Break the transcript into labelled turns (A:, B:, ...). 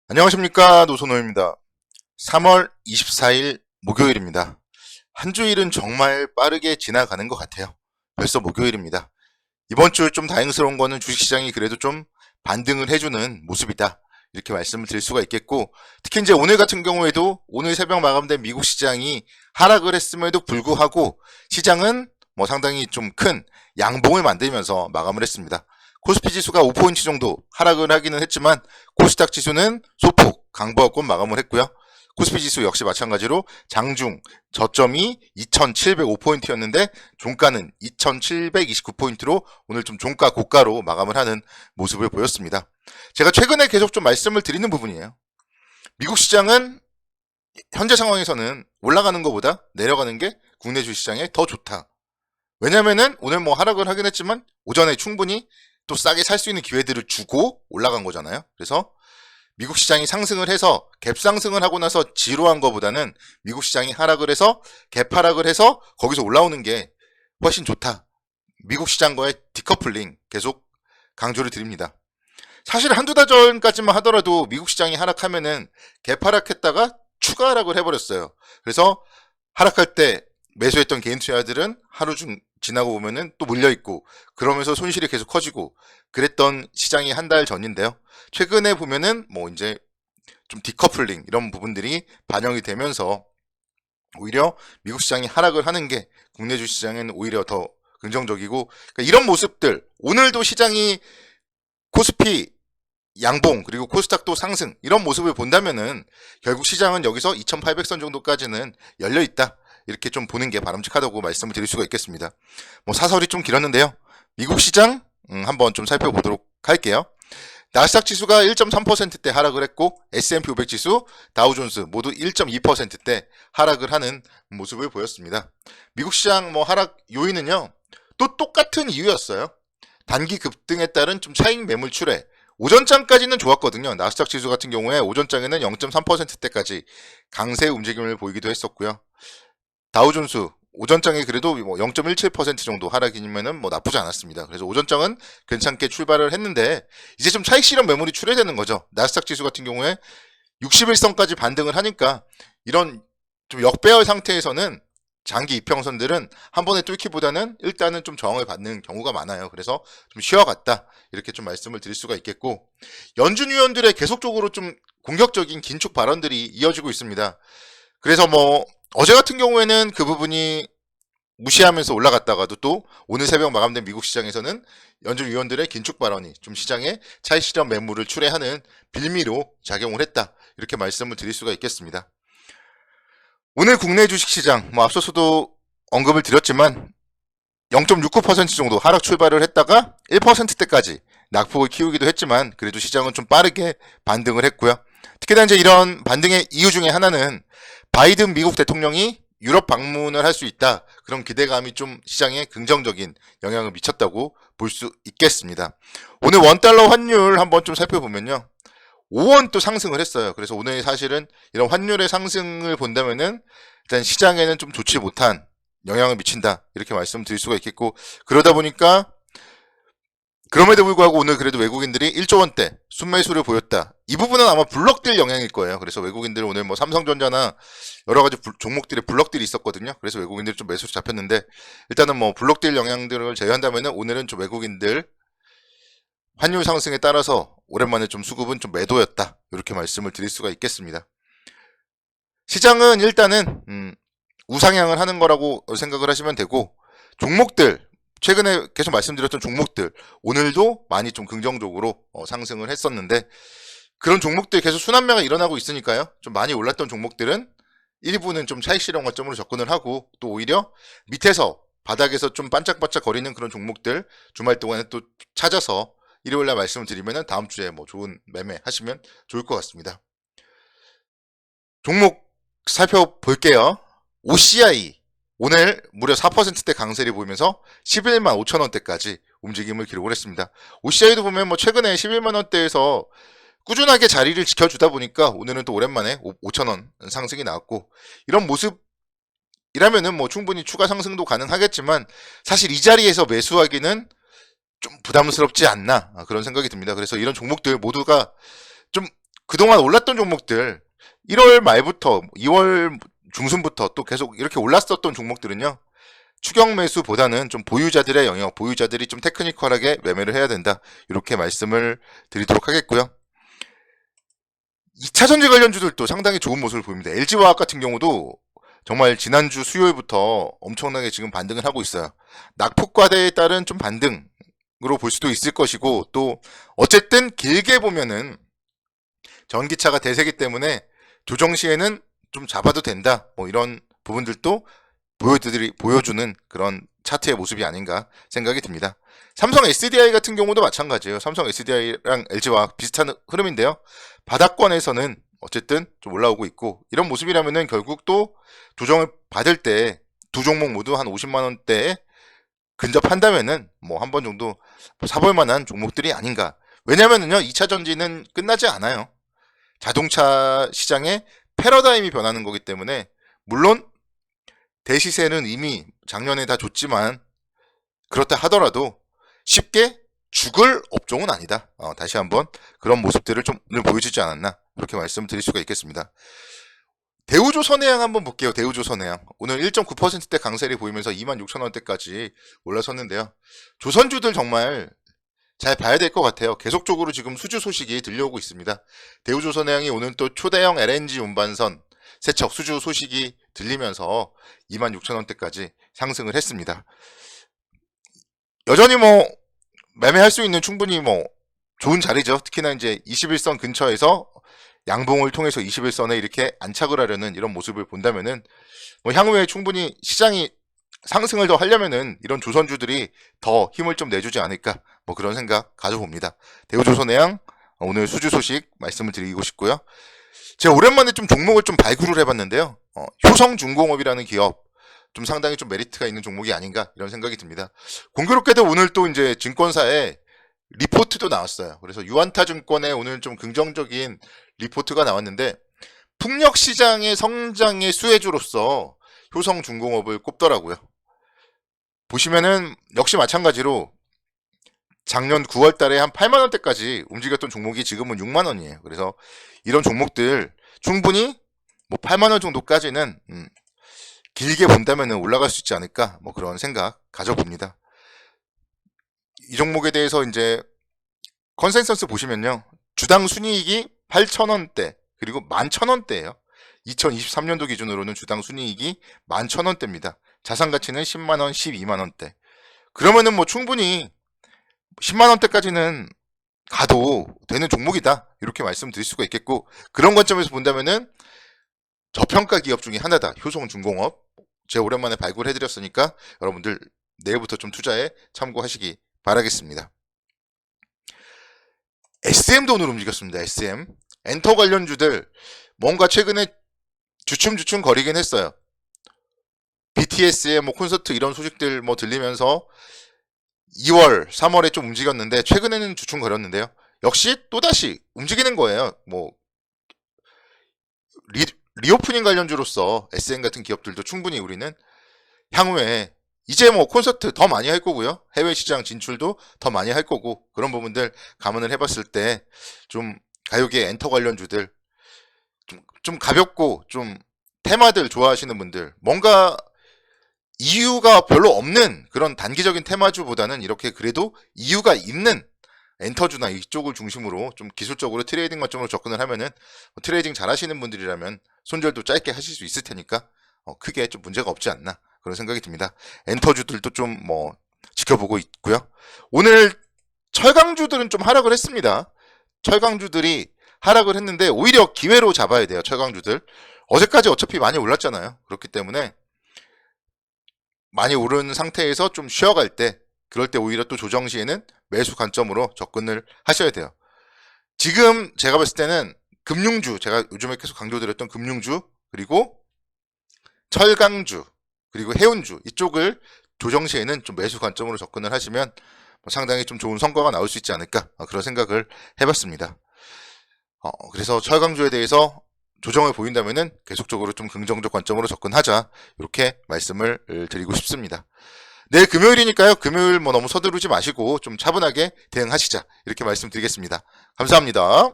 A: 안녕하십니까, 노선호입니다. 3월 24일 목요일입니다. 한 주일은 정말 빠르게 지나가는 것 같아요. 벌써 목요일입니다. 이번 주 좀 다행스러운 거는 주식시장이 그래도 좀 반등을 해주는 모습이다, 이렇게 말씀을 드릴 수가 있겠고, 특히 이제 오늘 같은 경우에도 오늘 새벽 마감된 미국 시장이 하락을 했음에도 불구하고 시장은 상당히 좀 큰 양봉을 만들면서 마감을 했습니다. 코스피 지수가 5포인트 정도 하락을 하기는 했지만 코스닥 지수는 소폭 강보합권 마감을 했고요. 코스피 지수 역시 마찬가지로 장중 저점이 2705포인트였는데 종가는 2729포인트로 오늘 좀 종가 고가로 마감을 하는 모습을 보였습니다. 제가 최근에 계속 좀 말씀을 드리는 부분이에요. 미국 시장은 현재 상황에서는 올라가는 것보다 내려가는 게 국내 주식시장에 더 좋다. 왜냐면은 오늘 하락을 하긴 했지만 오전에 충분히 또 싸게 살 수 있는 기회들을 주고 올라간 거잖아요. 그래서 미국 시장이 상승을 해서 갭 상승을 하고 나서 지루한 것보다는 미국 시장이 하락을 해서 갭 하락을 해서 거기서 올라오는 게 훨씬 좋다. 미국 시장과의 디커플링 계속 강조를 드립니다. 사실 한두 달 전까지만 하더라도 미국 시장이 하락하면은 갭 하락했다가 추가 하락을 해버렸어요. 그래서 하락할 때 매수했던 개인 투자들은 하루 중 지나고 보면은 또 물려있고, 그러면서 손실이 계속 커지고 그랬던 시장이 한 달 전인데요. 최근에 보면은 이제 좀 디커플링 이런 부분들이 반영이 되면서 오히려 미국 시장이 하락을 하는 게 국내 주시장은 오히려 더 긍정적이고, 그러니까 이런 모습들, 오늘도 시장이 코스피 양봉 그리고 코스닥도 상승, 이런 모습을 본다면은 결국 시장은 여기서 2800선 정도까지는 열려있다, 이렇게 좀 보는 게 바람직하다고 말씀을 드릴 수가 있겠습니다. 사설이 좀 길었는데요. 미국 시장 한번 좀 살펴보도록 할게요. 나스닥 지수가 1.3%대 하락을 했고 S&P 500 지수, 다우존스 모두 1.2%대 하락을 하는 모습을 보였습니다. 미국 시장 하락 요인은요, 또 똑같은 이유였어요. 단기 급등에 따른 좀 차익 매물 출회. 오전장까지는 좋았거든요. 나스닥 지수 같은 경우에 오전장에는 0.3%대까지 강세 움직임을 보이기도 했었고요. 다우존스 오전장에 그래도 0.17% 정도 하락이면은 나쁘지 않았습니다. 그래서 오전장은 괜찮게 출발을 했는데 이제 좀 차익 실현 매물이 출회되는 거죠. 나스닥 지수 같은 경우에 61선까지 반등을 하니까 이런 좀 역배열 상태에서는 장기 이평선들은 한 번에 뚫기보다는 일단은 좀 저항을 받는 경우가 많아요. 그래서 좀 쉬어갔다, 이렇게 좀 말씀을 드릴 수가 있겠고, 연준 위원들의 계속적으로 좀 공격적인 긴축 발언들이 이어지고 있습니다. 그래서 어제 같은 경우에는 그 부분이 무시하면서 올라갔다가도 또 오늘 새벽 마감된 미국 시장에서는 연준 위원들의 긴축 발언이 좀 시장에 차익 실현 매물을 출회하는 빌미로 작용을 했다, 이렇게 말씀을 드릴 수가 있겠습니다. 오늘 국내 주식시장 앞서서도 언급을 드렸지만 0.69% 정도 하락 출발을 했다가 1%대까지 낙폭을 키우기도 했지만 그래도 시장은 좀 빠르게 반등을 했고요. 특히나 이제 이런 반등의 이유 중에 하나는 바이든 미국 대통령이 유럽 방문을 할 수 있다, 그런 기대감이 좀 시장에 긍정적인 영향을 미쳤다고 볼 수 있겠습니다. 오늘 원달러 환율 한번 좀 살펴보면요, 5원 또 상승을 했어요. 그래서 오늘 사실은 이런 환율의 상승을 본다면은 일단 시장에는 좀 좋지 못한 영향을 미친다, 이렇게 말씀드릴 수가 있겠고, 그러다 보니까 그럼에도 불구하고 오늘 그래도 외국인들이 1조 원대 순매수를 보였다. 이 부분은 아마 블록들 영향일 거예요. 그래서 외국인들 오늘 삼성전자나 여러 가지 종목들의 블록들이 있었거든요. 그래서 외국인들이 좀 매수로 잡혔는데, 일단은 블록들 영향들을 제외한다면은 오늘은 좀 외국인들 환율 상승에 따라서 오랜만에 좀 수급은 좀 매도였다, 이렇게 말씀을 드릴 수가 있겠습니다. 시장은 일단은 우상향을 하는 거라고 생각을 하시면 되고, 종목들 최근에 계속 말씀드렸던 종목들 오늘도 많이 좀 긍정적으로 상승을 했었는데, 그런 종목들 계속 순환매가 일어나고 있으니까요, 좀 많이 올랐던 종목들은 일부는 좀 차익 실현 관점으로 접근을 하고, 또 오히려 밑에서 바닥에서 좀 반짝반짝 거리는 그런 종목들 주말 동안에 또 찾아서 일요일날 말씀을 드리면은 다음 주에 좋은 매매 하시면 좋을 것 같습니다. 종목 살펴볼게요. OCI 오늘 무려 4%대 강세를 보이면서 11만 5천 원대까지 움직임을 기록을 했습니다. OCI도 보면 최근에 11만 원대에서 꾸준하게 자리를 지켜주다 보니까 오늘은 또 오랜만에 5천 원 상승이 나왔고, 이런 모습이라면은 충분히 추가 상승도 가능하겠지만 사실 이 자리에서 매수하기는 좀 부담스럽지 않나, 그런 생각이 듭니다. 그래서 이런 종목들 모두가 좀 그동안 올랐던 종목들 1월 말부터 2월 중순부터 또 계속 이렇게 올랐었던 종목들은요. 추격 매수보다는 좀 보유자들의 영역, 보유자들이 좀 테크니컬하게 매매를 해야 된다. 이렇게 말씀을 드리도록 하겠고요. 2차 전지 관련주들도 상당히 좋은 모습을 보입니다. LG화학 같은 경우도 정말 지난주 수요일부터 엄청나게 지금 반등을 하고 있어요. 낙폭과대에 따른 좀 반등으로 볼 수도 있을 것이고, 또 어쨌든 길게 보면은 전기차가 대세기 때문에 조정 시에는 좀 잡아도 된다. 뭐 이런 부분들도 보여주는 그런 차트의 모습이 아닌가 생각이 듭니다. 삼성 SDI 같은 경우도 마찬가지예요. 삼성 SDI랑 LG와 비슷한 흐름인데요. 바닥권에서는 어쨌든 좀 올라오고 있고, 이런 모습이라면은 결국 또 조정을 받을 때 두 종목 모두 한 50만 원대에 근접한다면은 뭐 한 번 정도 사볼 만한 종목들이 아닌가. 왜냐면은요, 2차 전지는 끝나지 않아요. 자동차 시장의 패러다임이 변하는 거기 때문에, 물론 대시세는 이미 작년에 다 줬지만 그렇다 하더라도 쉽게 죽을 업종은 아니다. 다시 한번 그런 모습들을 좀 오늘 보여주지 않았나, 이렇게 말씀드릴 수가 있겠습니다. 대우조선해양 한번 볼게요. 대우조선해양 오늘 1.9%대 강세를 보이면서 26,000원대까지 올라섰는데요. 조선주들 정말 잘 봐야 될 것 같아요. 계속적으로 지금 수주 소식이 들려오고 있습니다. 대우조선해양이 오늘 또 초대형 LNG 운반선 세척 수주 소식이 들리면서 26,000원대까지 상승을 했습니다. 여전히 뭐 매매할 수 있는 충분히 뭐 좋은 자리죠. 특히나 이제 21선 근처에서 양봉을 통해서 21선에 이렇게 안착을 하려는 이런 모습을 본다면은 뭐 향후에 충분히 시장이 상승을 더 하려면은 이런 조선주들이 더 힘을 좀 내주지 않을까, 뭐 그런 생각 가져봅니다. 대우조선해양 오늘 수주 소식 말씀을 드리고 싶고요. 제가 오랜만에 좀 종목을 좀 발굴을 해봤는데요. 효성중공업이라는 기업 좀 상당히 좀 메리트가 있는 종목이 아닌가, 이런 생각이 듭니다. 공교롭게도 오늘 또 이제 증권사에 리포트도 나왔어요. 그래서 유안타증권에 오늘 좀 긍정적인 리포트가 나왔는데, 풍력시장의 성장의 수혜주로서 효성중공업을 꼽더라고요. 보시면은 역시 마찬가지로 작년 9월 달에 한 8만 원대까지 움직였던 종목이 지금은 6만 원이에요. 그래서 이런 종목들 충분히 뭐 8만 원 정도까지는 길게 본다면 올라갈 수 있지 않을까, 뭐 그런 생각 가져봅니다. 이 종목에 대해서 이제 컨센서스 보시면요. 주당 순이익이 8,000원대, 그리고 11,000원대예요. 2023년도 기준으로는 주당 순이익이 11,000원대입니다. 자산 가치는 10만원, 12만원대. 그러면은 뭐 충분히 10만원대까지는 가도 되는 종목이다, 이렇게 말씀드릴 수가 있겠고, 그런 관점에서 본다면은 저평가 기업 중에 하나다. 효성중공업 제가 오랜만에 발굴해드렸으니까 여러분들 내일부터 좀 투자에 참고하시기 바라겠습니다. SM도 오늘 움직였습니다. SM 엔터 관련주들 뭔가 최근에 주춤주춤 거리긴 했어요. BTS의 뭐 콘서트 이런 소식들 뭐 들리면서 2월, 3월에 좀 움직였는데 최근에는 주춤 거렸는데요. 역시 또다시 움직이는 거예요. 뭐 리오프닝 관련주로서 SM 같은 기업들도 충분히 우리는 향후에 이제 뭐 콘서트 더 많이 할 거고요. 해외 시장 진출도 더 많이 할 거고, 그런 부분들 감안을 해봤을 때 좀 가요계 엔터 관련주들 좀 가볍고 좀 테마들 좋아하시는 분들, 뭔가 이유가 별로 없는 그런 단기적인 테마주보다는 이렇게 그래도 이유가 있는 엔터주나 이쪽을 중심으로 좀 기술적으로 트레이딩 관점으로 접근을 하면은 트레이딩 잘 하시는 분들이라면 손절도 짧게 하실 수 있을 테니까 크게 좀 문제가 없지 않나, 그런 생각이 듭니다. 엔터주들도 좀 뭐 지켜보고 있고요. 오늘 철강주들은 좀 하락을 했습니다. 철강주들이 하락을 했는데 오히려 기회로 잡아야 돼요. 철강주들 어제까지 어차피 많이 올랐잖아요. 그렇기 때문에 많이 오른 상태에서 좀 쉬어갈 때, 그럴 때 오히려 또 조정 시에는 매수 관점으로 접근을 하셔야 돼요. 지금 제가 봤을 때는 금융주, 제가 요즘에 계속 강조드렸던 금융주, 그리고 철강주, 그리고 해운주, 이쪽을 조정 시에는 좀 매수 관점으로 접근을 하시면 상당히 좀 좋은 성과가 나올 수 있지 않을까, 그런 생각을 해봤습니다. 그래서 철강주에 대해서 조정을 보인다면은 계속적으로 좀 긍정적 관점으로 접근하자, 이렇게 말씀을 드리고 싶습니다. 내일 금요일이니까요. 금요일 뭐 너무 서두르지 마시고 좀 차분하게 대응하시자, 이렇게 말씀드리겠습니다. 감사합니다.